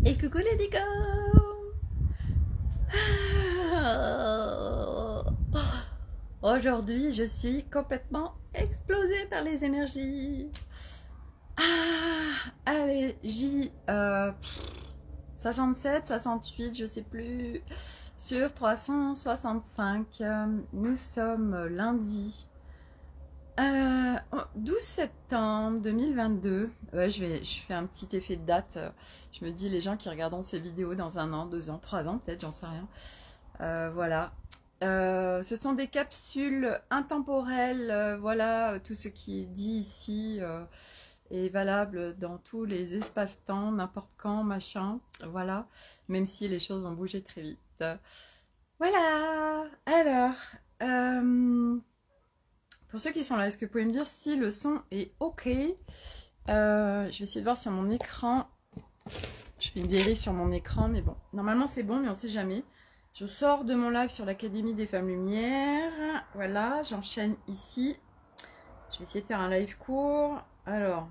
Et coucou les licornes. Aujourd'hui, je suis complètement explosée par les énergies. Allez, J 67, 68, je sais plus, sur 365. Nous sommes lundi 12 septembre 2022. Ouais, je fais un petit effet de date. Je me dis, les gens qui regarderont ces vidéos dans 1 an, 2 ans, 3 ans, peut-être, j'en sais rien. Voilà. Ce sont des capsules intemporelles. Voilà, tout ce qui est dit ici est valable dans tous les espaces-temps, n'importe quand, machin. Voilà. Même si les choses vont bouger très vite. Voilà. Alors. Pour ceux qui sont là, est-ce que vous pouvez me dire si le son est ok? Je vais essayer de voir sur mon écran. Je fais une vérif sur mon écran, mais bon. Normalement, c'est bon, mais on ne sait jamais. Je sors de mon live sur l'Académie des Femmes Lumière. Voilà, j'enchaîne ici. Je vais essayer de faire un live court. Alors,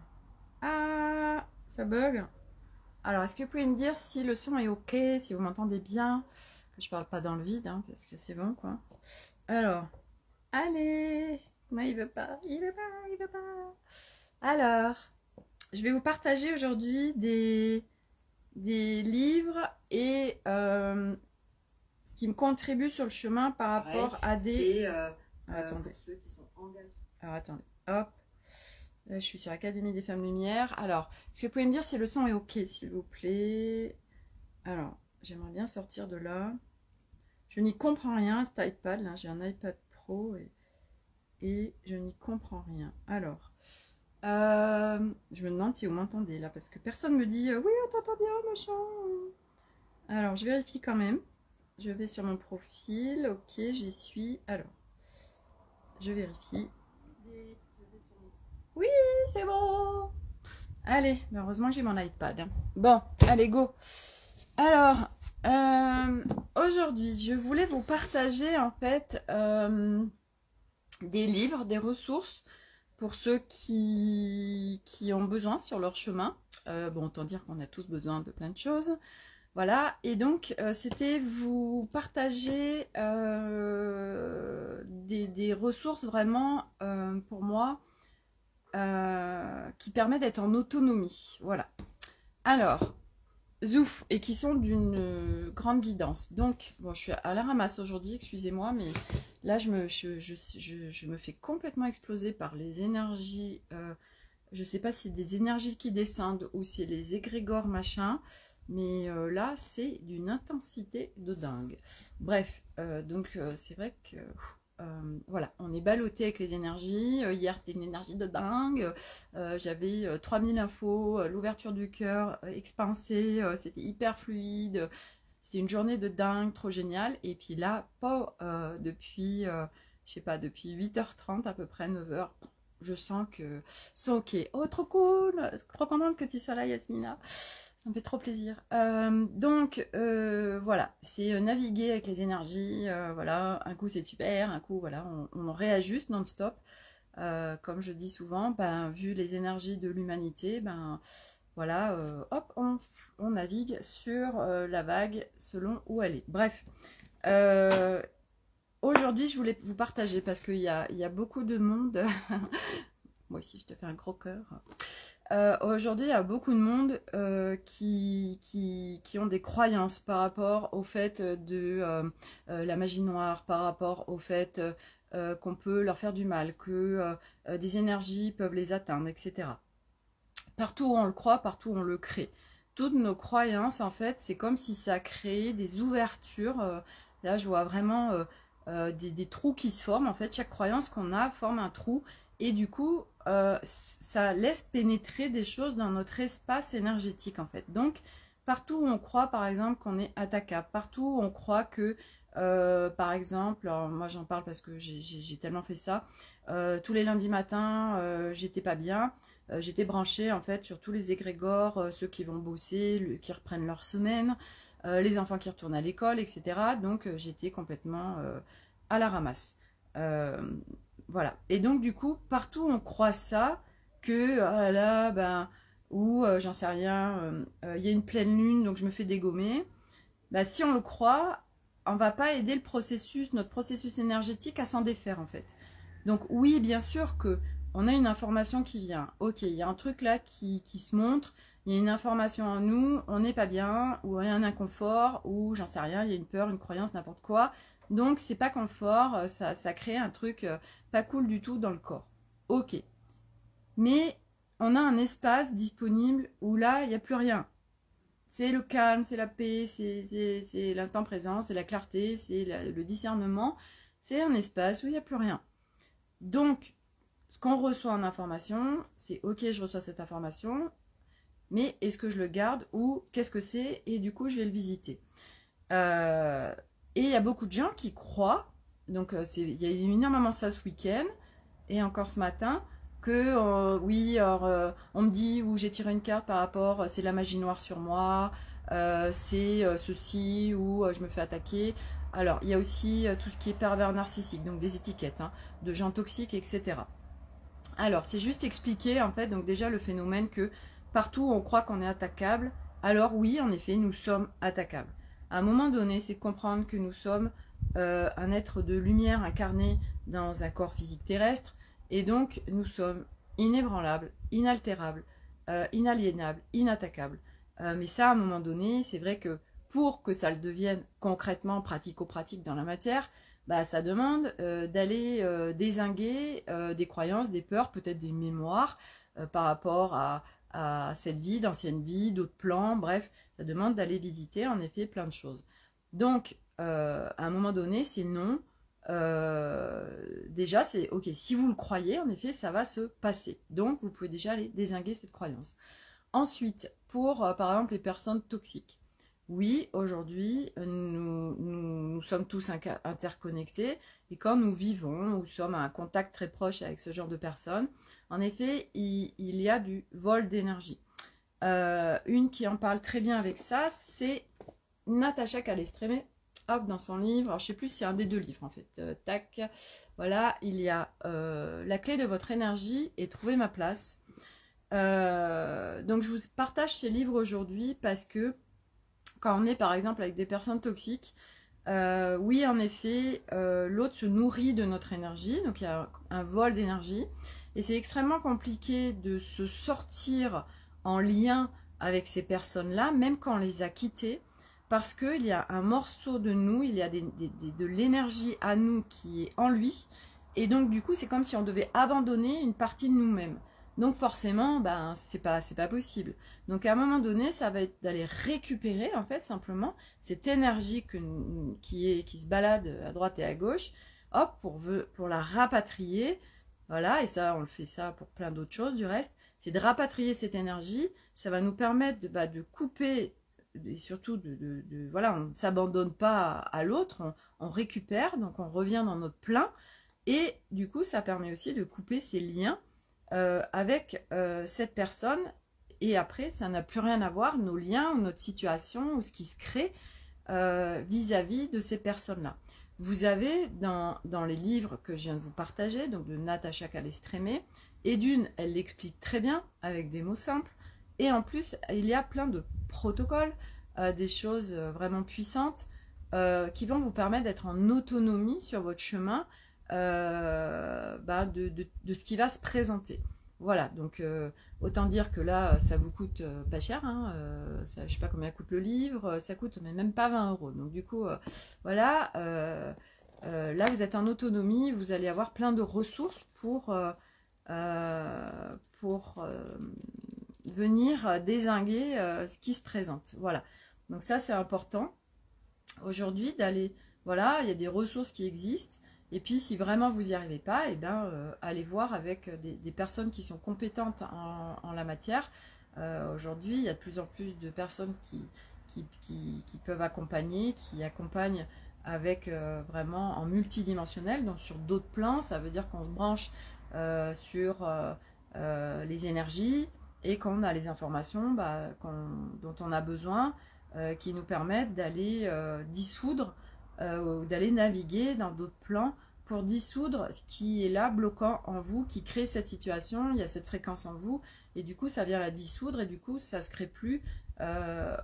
ça bug. Alors, est-ce que vous pouvez me dire si le son est ok, si vous m'entendez bien? Que je parle pas dans le vide, hein, parce que c'est bon, quoi. Alors, allez! Non, il veut pas, il veut pas, il veut pas. Alors, je vais vous partager aujourd'hui des livres et ce qui me contribue sur le chemin par rapport à des... attendez. Ceux qui sont engagés. Alors, attendez, hop. Là, je suis sur l'Académie des Femmes Lumière. Alors, est-ce que vous pouvez me dire si le son est ok, s'il vous plaît? Alors, j'aimerais bien sortir de là. Je n'y comprends rien, cet iPad, là. J'ai un iPad Pro et je n'y comprends rien. Alors, je me demande si vous m'entendez là, parce que personne me dit oui, on t'entend bien, machin. Alors, je vérifie quand même. Je vais sur mon profil, ok, j'y suis. Alors, je vérifie. Oui, c'est bon. Allez, heureusement que j'ai mon iPad. Bon, allez, go. Alors, aujourd'hui, je voulais vous partager en fait des livres, des ressources pour ceux qui ont besoin sur leur chemin. Bon, autant dire qu'on a tous besoin de plein de choses. Voilà, et donc c'était vous partager des ressources vraiment pour moi qui permettent d'être en autonomie. Voilà. Alors, zouf, et qui sont d'une grande guidance. Donc, bon, je suis à la ramasse aujourd'hui, excusez-moi, mais là, je me fais complètement exploser par les énergies. Je ne sais pas si c'est des énergies qui descendent ou si c'est les égrégores, machin. Mais là, c'est d'une intensité de dingue. Bref, donc c'est vrai que... voilà, on est ballotté avec les énergies. Hier, c'était une énergie de dingue. J'avais 3000 infos, l'ouverture du cœur expansée, c'était hyper fluide. C'était une journée de dingue, trop géniale. Et puis là, pas depuis, je sais pas, depuis 8h30 à peu près, 9h, je sens que c'est ok. Oh, trop cool! Trop contente que tu sois là, Yasmina. Ça me fait trop plaisir. Donc, voilà, c'est naviguer avec les énergies. Voilà, un coup c'est super, un coup, voilà, on réajuste non-stop. Comme je dis souvent, ben, vu les énergies de l'humanité, ben, voilà, hop, on navigue sur la vague selon où elle est. Bref, aujourd'hui, je voulais vous partager parce qu'il y a beaucoup de monde. Moi aussi, je te fais un gros cœur. Aujourd'hui, il y a beaucoup de monde qui ont des croyances par rapport au fait de la magie noire, par rapport au fait qu'on peut leur faire du mal, que des énergies peuvent les atteindre, etc. Partout où on le croit, partout où on le crée. Toutes nos croyances, en fait, c'est comme si ça créait des ouvertures. Là, je vois vraiment des trous qui se forment. En fait, chaque croyance qu'on a forme un trou. Et du coup, ça laisse pénétrer des choses dans notre espace énergétique, en fait. Donc, partout où on croit, par exemple, qu'on est attaquable, partout où on croit que, par exemple, alors moi j'en parle parce que j'ai tellement fait ça, tous les lundis matins, j'étais pas bien, j'étais branchée, en fait, sur tous les égrégores, ceux qui vont bosser, qui reprennent leur semaine, les enfants qui retournent à l'école, etc. Donc, j'étais complètement à la ramasse. Voilà. Et donc, du coup, partout on croit ça, que, oh là là, ben, ou j'en sais rien, il y a une pleine lune, donc je me fais dégommer. Bah, si on le croit, on va pas aider le processus, notre processus énergétique à s'en défaire en fait. Donc oui, bien sûr que on a une information qui vient. Ok, il y a un truc là qui se montre, il y a une information en nous, on n'est pas bien, ou il y a un inconfort, ou j'en sais rien, il y a une peur, une croyance, n'importe quoi. Donc c'est pas confort, ça crée un truc pas cool du tout dans le corps. Ok. Mais on a un espace disponible où là, il n'y a plus rien. C'est le calme, c'est la paix, c'est l'instant présent, c'est la clarté, c'est le discernement. C'est un espace où il n'y a plus rien. Donc, ce qu'on reçoit en information, c'est ok, je reçois cette information, mais est-ce que je le garde ou qu'est-ce que c'est? Et du coup, je vais le visiter. Et il y a beaucoup de gens qui croient, donc il y a eu énormément ça ce week-end, et encore ce matin, que oui, alors, on me dit où j'ai tiré une carte par rapport, c'est la magie noire sur moi, c'est ceci, ou je me fais attaquer. Alors, il y a aussi tout ce qui est pervers narcissique, donc des étiquettes, hein, de gens toxiques, etc. Alors, c'est juste expliquer, en fait, donc déjà le phénomène que partout où on croit qu'on est attaquable, alors oui, en effet, nous sommes attaquables. À un moment donné, c'est comprendre que nous sommes un être de lumière incarné dans un corps physique terrestre, et donc nous sommes inébranlables, inaltérables, inaliénables, inattaquables. Mais ça, à un moment donné, c'est vrai que pour que ça le devienne concrètement pratico-pratique dans la matière, bah, ça demande d'aller dézinguer des croyances, des peurs, peut-être des mémoires par rapport à cette vie, d'ancienne vie, d'autres plans, bref, ça demande d'aller visiter en effet plein de choses. Donc, à un moment donné, c'est non. Déjà, c'est ok, si vous le croyez, en effet, ça va se passer. Donc, vous pouvez déjà aller dézinguer cette croyance. Ensuite, pour par exemple les personnes toxiques. Oui, aujourd'hui, nous sommes tous interconnectés et quand nous vivons, nous sommes à un contact très proche avec ce genre de personnes, en effet, il y a du vol d'énergie. Une qui en parle très bien avec ça, c'est Natacha Calestrémé, hop, dans son livre, alors je sais plus si c'est un des deux livres en fait, tac, voilà, il y a La clé de votre énergie et Trouver ma place. Donc je vous partage ces livres aujourd'hui parce que quand on est par exemple avec des personnes toxiques, oui en effet, l'autre se nourrit de notre énergie, donc il y a un vol d'énergie, et c'est extrêmement compliqué de se sortir en lien avec ces personnes-là, même quand on les a quittées, parce qu'il y a un morceau de nous, il y a de l'énergie à nous qui est en lui, et donc du coup c'est comme si on devait abandonner une partie de nous-mêmes. Donc forcément, ben, c'est pas possible. Donc à un moment donné, ça va être d'aller récupérer en fait simplement cette énergie qui se balade à droite et à gauche, hop, pour la rapatrier. Voilà, et ça, on le fait ça pour plein d'autres choses du reste. C'est de rapatrier cette énergie. Ça va nous permettre de couper, et surtout voilà, on ne s'abandonne pas à l'autre, on récupère, donc on revient dans notre plein. Et du coup, ça permet aussi de couper ces liens avec cette personne, et après ça n'a plus rien à voir, nos liens ou notre situation ou ce qui se crée vis-à-vis de ces personnes-là. Vous avez dans les livres que je viens de vous partager, donc de Natacha Calestrémé, et d'une, elle l'explique très bien avec des mots simples, et en plus il y a plein de protocoles, des choses vraiment puissantes qui vont vous permettre d'être en autonomie sur votre chemin de ce qui va se présenter. Voilà, donc autant dire que là, ça vous coûte pas cher, hein, ça, je sais pas combien coûte le livre, ça coûte mais même pas 20 €. Donc du coup, voilà, là vous êtes en autonomie, vous allez avoir plein de ressources pour venir dézinguer ce qui se présente. Voilà, donc ça c'est important aujourd'hui d'aller, voilà, il y a des ressources qui existent. Et puis, si vraiment vous n'y arrivez pas, eh ben, allez voir avec des personnes qui sont compétentes en la matière. Aujourd'hui, il y a de plus en plus de personnes qui peuvent accompagner, qui accompagnent avec vraiment en multidimensionnel, donc sur d'autres plans. Ça veut dire qu'on se branche sur les énergies et qu'on a les informations dont on a besoin, qui nous permettent d'aller dissoudre, d'aller naviguer dans d'autres plans pour dissoudre ce qui est là, bloquant en vous, qui crée cette situation. Il y a cette fréquence en vous, et du coup, ça vient la dissoudre, et du coup, ça ne se crée plus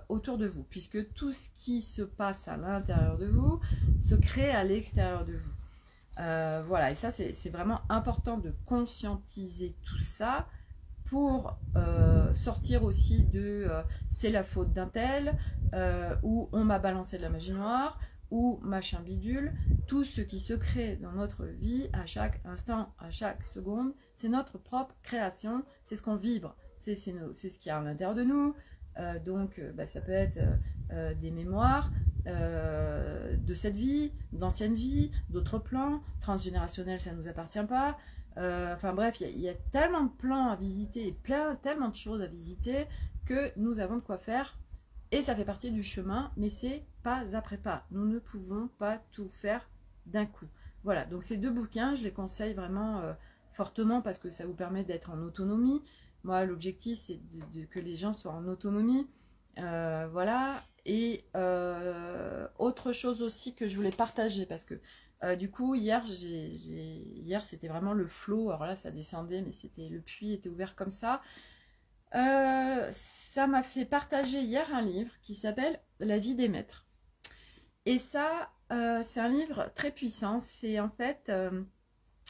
autour de vous, puisque tout ce qui se passe à l'intérieur de vous se crée à l'extérieur de vous. Voilà, et ça, c'est vraiment important de conscientiser tout ça pour sortir aussi de c'est la faute d'un tel, ou on m'a balancé de la magie noire, ou machin bidule. Tout ce qui se crée dans notre vie à chaque instant, à chaque seconde, c'est notre propre création, c'est ce qu'on vibre, c'est ce qu'il y a à l'intérieur de nous. Donc ça peut être des mémoires de cette vie, d'anciennes vies, d'autres plans, transgénérationnels, ça ne nous appartient pas. Enfin bref, il y a tellement de plans à visiter et tellement de choses à visiter que nous avons de quoi faire. Et ça fait partie du chemin, mais c'est pas après pas. Nous ne pouvons pas tout faire d'un coup. Voilà, donc ces 2 bouquins, je les conseille vraiment fortement parce que ça vous permet d'être en autonomie. Moi, l'objectif, c'est que les gens soient en autonomie. Voilà. Et autre chose aussi que je voulais partager, parce que du coup, hier, c'était vraiment le flow. Alors là, ça descendait, mais le puits était ouvert comme ça. Ça m'a fait partager hier un livre qui s'appelle La vie des maîtres. Et ça, c'est un livre très puissant. C'est en fait,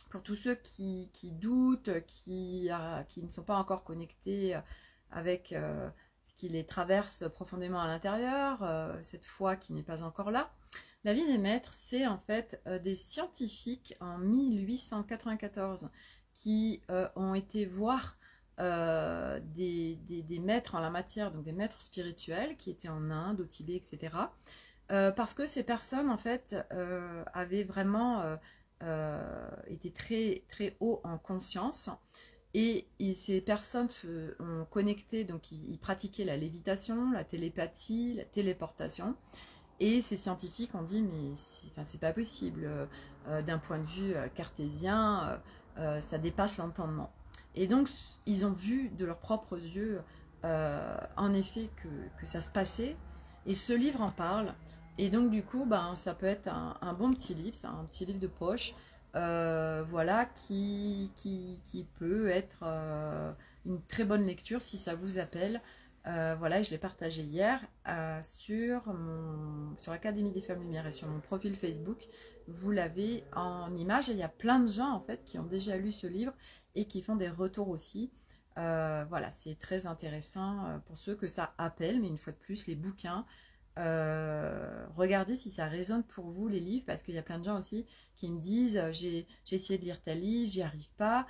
pour tous ceux qui doutent, qui ne sont pas encore connectés avec ce qui les traverse profondément à l'intérieur, cette foi qui n'est pas encore là. La vie des maîtres, c'est en fait des scientifiques en 1894 qui ont été voir des maîtres en la matière, donc des maîtres spirituels qui étaient en Inde, au Tibet, etc. Parce que ces personnes, en fait, avaient vraiment été très, très haut en conscience. Et ces personnes ont connecté, donc ils pratiquaient la lévitation, la télépathie, la téléportation. Et ces scientifiques ont dit, mais c'est pas possible, d'un point de vue cartésien, ça dépasse l'entendement. Et donc, ils ont vu de leurs propres yeux, en effet, que ça se passait. Et ce livre en parle. Et donc, du coup, ça peut être un bon petit livre, c'est un petit livre de poche, voilà, qui peut être une très bonne lecture si ça vous appelle. Voilà, je l'ai partagé hier sur l'Académie des Femmes Lumière et sur mon profil Facebook. Vous l'avez en image et il y a plein de gens en fait qui ont déjà lu ce livre et qui font des retours aussi. Voilà, c'est très intéressant pour ceux que ça appelle, mais une fois de plus, les bouquins, regardez si ça résonne pour vous les livres, parce qu'il y a plein de gens aussi qui me disent j'ai essayé de lire tel livre, j'y arrive pas.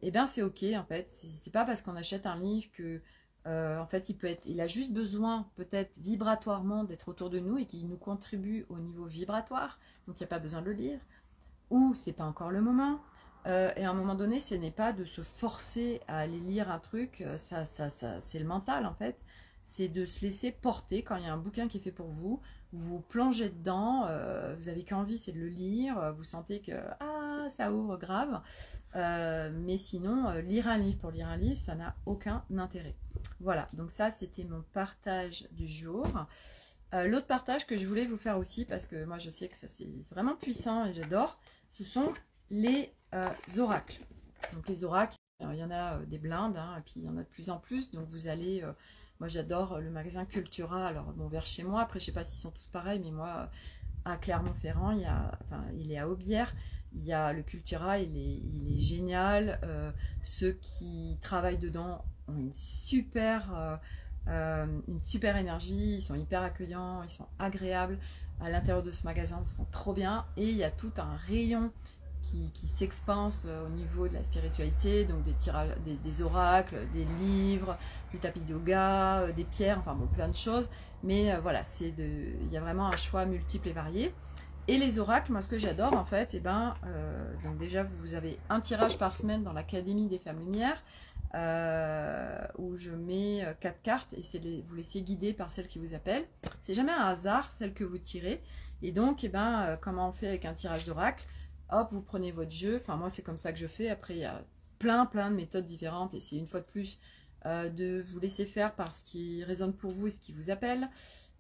Et bien c'est ok en fait, c'est pas parce qu'on achète un livre que en fait il a juste besoin peut-être vibratoirement d'être autour de nous et qu'il nous contribue au niveau vibratoire, donc il n'y a pas besoin de le lire, ou c'est pas encore le moment. Et à un moment donné, ce n'est pas de se forcer à aller lire un truc, ça c'est le mental en fait. C'est de se laisser porter quand il y a un bouquin qui est fait pour vous, vous plongez dedans, vous avez qu'envie, c'est de le lire, vous sentez que ça ouvre grave, mais sinon, lire un livre pour lire un livre, ça n'a aucun intérêt. Voilà, donc ça c'était mon partage du jour. L'autre partage que je voulais vous faire aussi, parce que moi je sais que ça c'est vraiment puissant et j'adore, ce sont les oracles. Donc les oracles, alors, il y en a des blindes, hein, et puis il y en a de plus en plus, donc vous allez... moi j'adore le magasin Cultura, alors bon vers chez moi, après je sais pas s'ils sont tous pareils, mais moi à Clermont-Ferrand, il est à Aubière, il y a le Cultura, il est génial, ceux qui travaillent dedans ont une super énergie, ils sont hyper accueillants, ils sont agréables, à l'intérieur de ce magasin, ils sont trop bien, et il y a tout un rayon qui s'expanse au niveau de la spiritualité, donc des oracles, des livres, des tapis de yoga, des pierres, enfin bon, plein de choses. Mais voilà, il y a vraiment un choix multiple et varié. Et les oracles, moi ce que j'adore en fait, donc déjà vous avez un tirage par semaine dans l'Académie des Femmes Lumière, où je mets 4 cartes et vous laissez guider par celle qui vous appelle. C'est jamais un hasard celle que vous tirez. Et donc, comment on fait avec un tirage d'oracle? Hop, vous prenez votre jeu, enfin moi c'est comme ça que je fais, après il y a plein de méthodes différentes et c'est une fois de plus de vous laisser faire par ce qui résonne pour vous et ce qui vous appelle.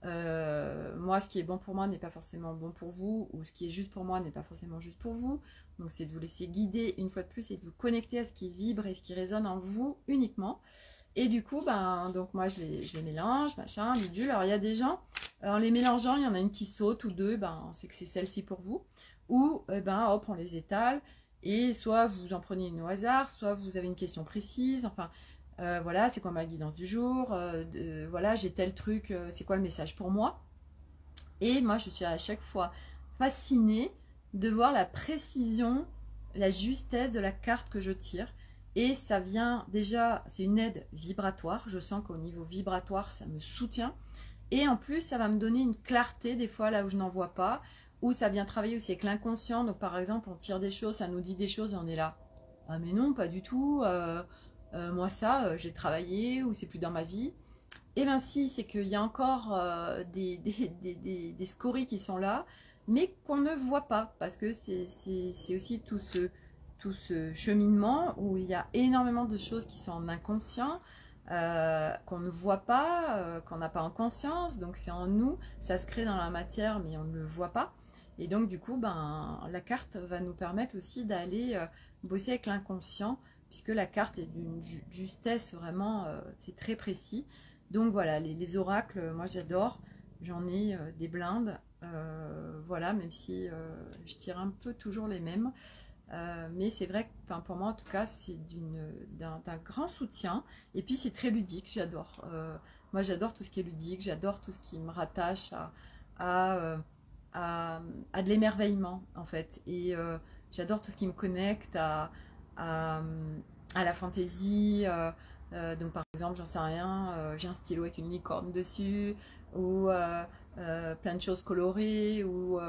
Moi, ce qui est bon pour moi n'est pas forcément bon pour vous, ou ce qui est juste pour moi n'est pas forcément juste pour vous. Donc c'est de vous laisser guider une fois de plus et de vous connecter à ce qui vibre et ce qui résonne en vous uniquement. Et du coup, ben, donc moi je les mélange, machin, bidule. Alors il y a des gens, en les mélangeant, il y en a une qui saute ou deux, ben, c'est que c'est celle-ci pour vous. Ou ben, hop, on les étale. Et soit vous en prenez une au hasard, soit vous avez une question précise, enfin... voilà, c'est quoi ma guidance du jour, voilà, j'ai tel truc, c'est quoi le message pour moi. Et moi, je suis à chaque fois fascinée de voir la précision, la justesse de la carte que je tire. Et ça vient déjà, c'est une aide vibratoire. Je sens qu'au niveau vibratoire, ça me soutient. Et en plus, ça va me donner une clarté des fois là où je n'en vois pas. Ou ça vient travailler aussi avec l'inconscient. Donc par exemple, on tire des choses, ça nous dit des choses et on est là. Ah mais non, pas du tout. Moi ça, j'ai travaillé ou c'est plus dans ma vie. Et bien si, c'est qu'il y a encore des scories qui sont là, mais qu'on ne voit pas, parce que c'est aussi tout ce cheminement où il y a énormément de choses qui sont en inconscient, qu'on ne voit pas, qu'on n'a pas en conscience, donc c'est en nous, ça se crée dans la matière, mais on ne le voit pas. Et donc du coup, ben, la carte va nous permettre aussi d'aller bosser avec l'inconscient, puisque la carte est d'une justesse vraiment, c'est très précis. Donc voilà, les oracles, moi j'adore, j'en ai des blindes, voilà, même si je tire un peu toujours les mêmes. Mais c'est vrai que pour moi en tout cas c'est d'un grand soutien, et puis c'est très ludique, j'adore. Moi j'adore tout ce qui est ludique, j'adore tout ce qui me rattache à, à de l'émerveillement en fait, et j'adore tout ce qui me connecte à, à la fantaisie. Donc par exemple, j'en sais rien, j'ai un stylo avec une licorne dessus, ou plein de choses colorées, ou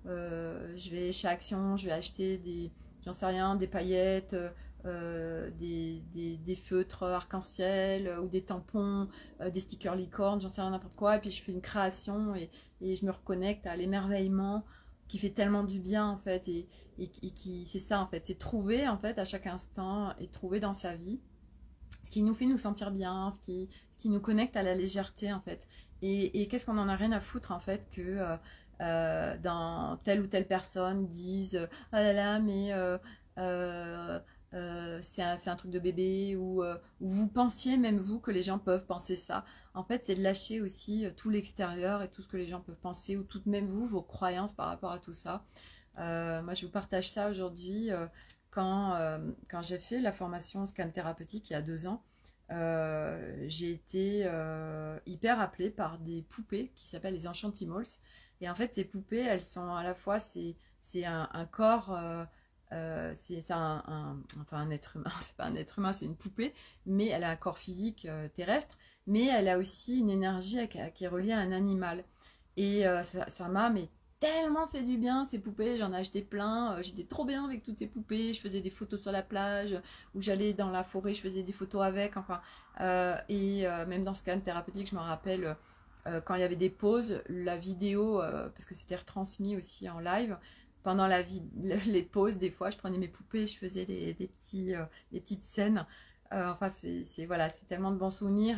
je vais chez Action, je vais acheter des, j'en sais rien, des paillettes, des feutres arc-en-ciel, ou des tampons, des stickers licorne, j'en sais rien, n'importe quoi, et puis je fais une création, et je me reconnecte à l'émerveillement qui fait tellement du bien en fait, et qui, c'est ça en fait, c'est trouver en fait à chaque instant, et trouver dans sa vie ce qui nous fait nous sentir bien, ce qui nous connecte à la légèreté en fait. Et qu'est-ce qu'on en a rien à foutre en fait que dans telle ou telle personne dise oh là là mais c'est un truc de bébé, ou vous pensiez même vous que les gens peuvent penser ça. En fait c'est de lâcher aussi tout l'extérieur et tout ce que les gens peuvent penser, ou tout même vous, vos croyances par rapport à tout ça. Moi je vous partage ça aujourd'hui. Quand j'ai fait la formation scan thérapeutique il y a 2 ans, j'ai été hyper appelée par des poupées qui s'appellent les Enchantimals. Et en fait, ces poupées, elles sont à la fois, c'est un corps, c'est enfin un être humain, c'est pas un être humain, c'est une poupée, mais elle a un corps physique terrestre, mais elle a aussi une énergie qui est reliée à un animal. Et ça m'a mais tellement fait du bien ces poupées, j'en ai acheté plein, j'étais trop bien avec toutes ces poupées, je faisais des photos sur la plage, ou j'allais dans la forêt, je faisais des photos avec, enfin, même dans Scan thérapeutique, je me rappelle quand il y avait des pauses, la vidéo, parce que c'était retransmis aussi en live, pendant les pauses, des fois, je prenais mes poupées, je faisais des petites scènes, enfin, voilà, c'est tellement de bons souvenirs,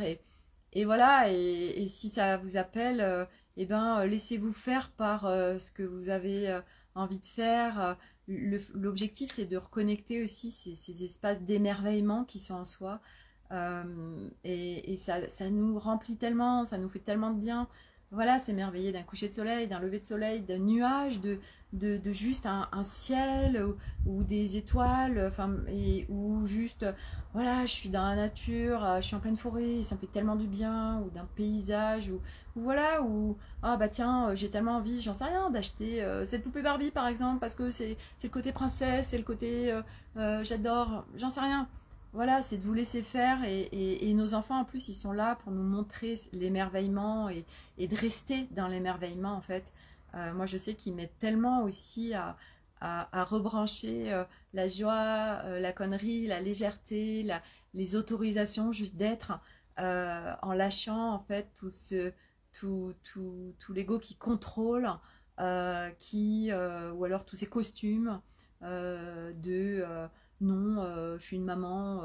et voilà, et si ça vous appelle, eh ben, laissez-vous faire par ce que vous avez envie de faire. L'objectif, c'est de reconnecter aussi ces espaces d'émerveillement qui sont en soi. Et ça nous remplit tellement, ça nous fait tellement de bien. Voilà, s'émerveiller d'un coucher de soleil, d'un lever de soleil, d'un nuage, de juste un ciel, ou des étoiles, enfin, ou juste, voilà, je suis dans la nature, je suis en pleine forêt, et ça me fait tellement du bien, ou d'un paysage, ou voilà, ou ah bah tiens, j'ai tellement envie, j'en sais rien, d'acheter cette poupée Barbie par exemple, parce que c'est le côté princesse, c'est le côté j'adore, j'en sais rien. Voilà, c'est de vous laisser faire, et nos enfants en plus ils sont là pour nous montrer l'émerveillement, et de rester dans l'émerveillement en fait. Moi je sais qu'ils m'aident tellement aussi à rebrancher la joie, la connerie, la légèreté, les autorisations juste d'être, en lâchant en fait tout l'ego qui contrôle, ou alors tous ces costumes de non, je suis une maman,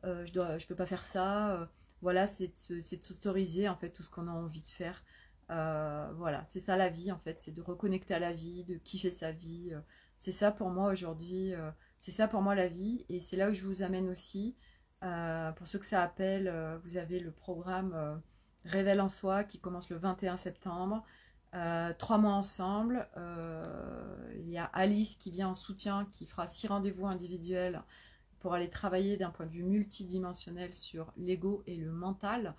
je peux pas faire ça. Voilà, c'est de s'autoriser en fait tout ce qu'on a envie de faire. Voilà, c'est ça la vie en fait, c'est de reconnecter à la vie, de kiffer sa vie. C'est ça pour moi aujourd'hui, c'est ça pour moi la vie, et c'est là où je vous amène aussi. Pour ceux que ça appelle, vous avez le programme Révèle en soi qui commence le 21 septembre. 3 mois ensemble. Il y a Alice qui vient en soutien, qui fera 6 rendez-vous individuels pour aller travailler d'un point de vue multidimensionnel sur l'ego et le mental.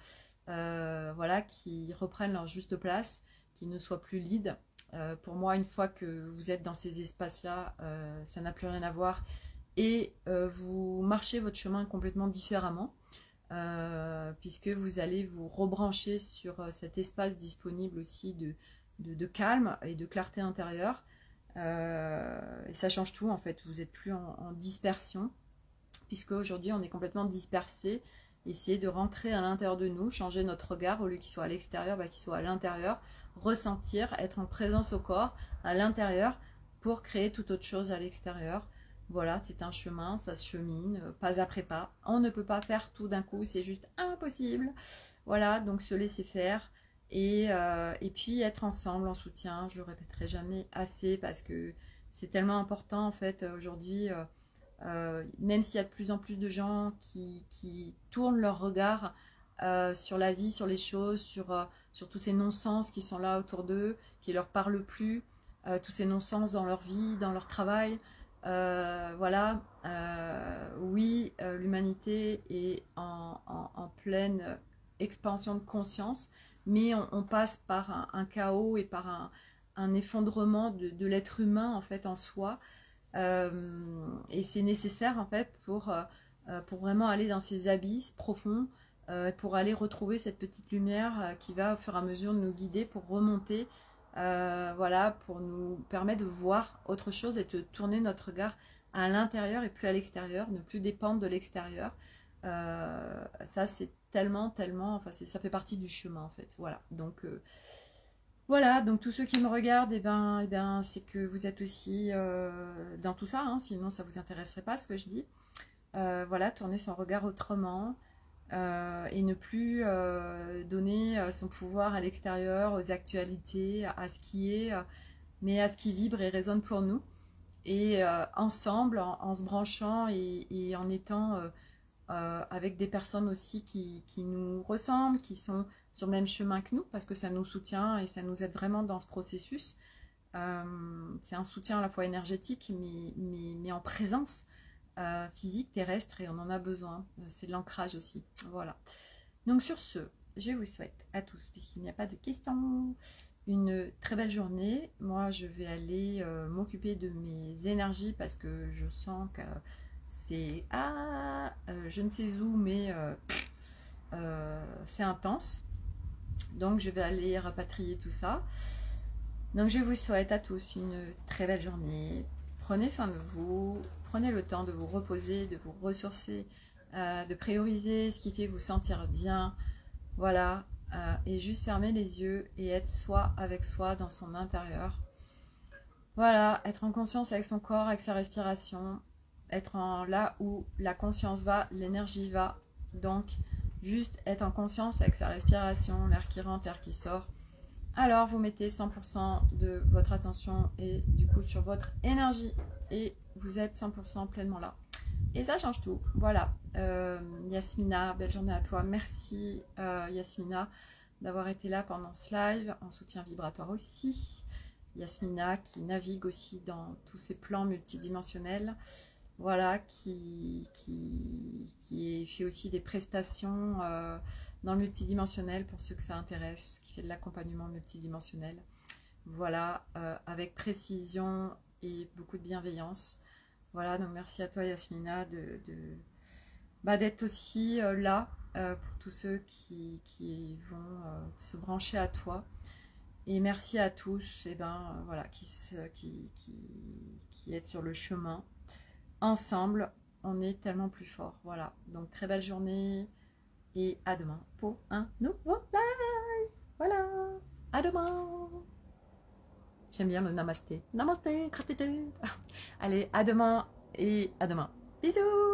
Voilà, qui reprennent leur juste place, qui ne soient plus lead. Pour moi, une fois que vous êtes dans ces espaces-là, ça n'a plus rien à voir. Et vous marchez votre chemin complètement différemment. Puisque vous allez vous rebrancher sur cet espace disponible aussi de calme et de clarté intérieure. Et ça change tout en fait, vous n'êtes plus en dispersion, puisque aujourd'hui on est complètement dispersé. Essayer de rentrer à l'intérieur de nous, changer notre regard, au lieu qu'il soit à l'extérieur, qu'il soit à l'intérieur, ressentir, être en présence au corps, à l'intérieur, pour créer toute autre chose à l'extérieur. Voilà, c'est un chemin, ça se chemine, pas après pas. On ne peut pas faire tout d'un coup, c'est juste impossible. Voilà, donc se laisser faire. Et puis être ensemble en soutien, je le répéterai jamais assez, parce que c'est tellement important en fait aujourd'hui. Même s'il y a de plus en plus de gens qui tournent leur regard sur la vie, sur les choses, sur tous ces non-sens qui sont là autour d'eux, qui ne leur parlent plus, tous ces non-sens dans leur vie, dans leur travail. Voilà, oui, l'humanité est en pleine expansion de conscience, mais on passe par un chaos et par un effondrement de l'être humain en fait en soi. Et c'est nécessaire en fait pour vraiment aller dans ces abysses profonds, pour aller retrouver cette petite lumière qui va au fur et à mesure nous guider pour remonter, voilà, pour nous permettre de voir autre chose et de tourner notre regard à l'intérieur et plus à l'extérieur, ne plus dépendre de l'extérieur. Ça c'est tellement, enfin ça fait partie du chemin en fait. Voilà, donc voilà, donc tous ceux qui me regardent, c'est que vous êtes aussi dans tout ça, hein, sinon ça vous intéresserait pas ce que je dis. Voilà, tourner son regard autrement, et ne plus donner son pouvoir à l'extérieur, aux actualités, à ce qui est, mais à ce qui vibre et résonne pour nous. Et ensemble, en se branchant et en étant avec des personnes aussi qui nous ressemblent, qui sont sur le même chemin que nous, parce que ça nous soutient et ça nous aide vraiment dans ce processus. C'est un soutien à la fois énergétique, mais en présence physique, terrestre, et on en a besoin. C'est de l'ancrage aussi. Voilà. Donc sur ce, je vous souhaite à tous, puisqu'il n'y a pas de questions, une très belle journée. Moi, je vais aller m'occuper de mes énergies, parce que je sens que c'est je ne sais où, mais c'est intense. Donc je vais aller rapatrier tout ça. Donc je vous souhaite à tous une très belle journée. Prenez soin de vous, prenez le temps de vous reposer, de vous ressourcer, de prioriser ce qui fait vous sentir bien. Voilà, et juste fermer les yeux et être soi avec soi dans son intérieur. Voilà, être en conscience avec son corps, avec sa respiration, être là où la conscience va, l'énergie va. Donc juste être en conscience avec sa respiration, l'air qui rentre, l'air qui sort. Alors vous mettez 100% de votre attention et du coup sur votre énergie, et vous êtes 100% pleinement là. Et ça change tout. Voilà. Yasmina, belle journée à toi. Merci Yasmina d'avoir été là pendant ce live, en soutien vibratoire aussi. Yasmina qui navigue aussi dans tous ces plans multidimensionnels. Voilà, qui fait aussi des prestations dans le multidimensionnel pour ceux que ça intéresse, qui fait de l'accompagnement multidimensionnel. Voilà, avec précision et beaucoup de bienveillance. Voilà, donc merci à toi Yasmina d'être aussi là pour tous ceux qui vont se brancher à toi. Et merci à tous voilà, qui êtes sur le chemin. Ensemble, on est tellement plus fort. Voilà, donc très belle journée et à demain pour un nouveau live. Voilà, à demain. J'aime bien le namasté. Namasté, gratitude. Allez, à demain et à demain. Bisous.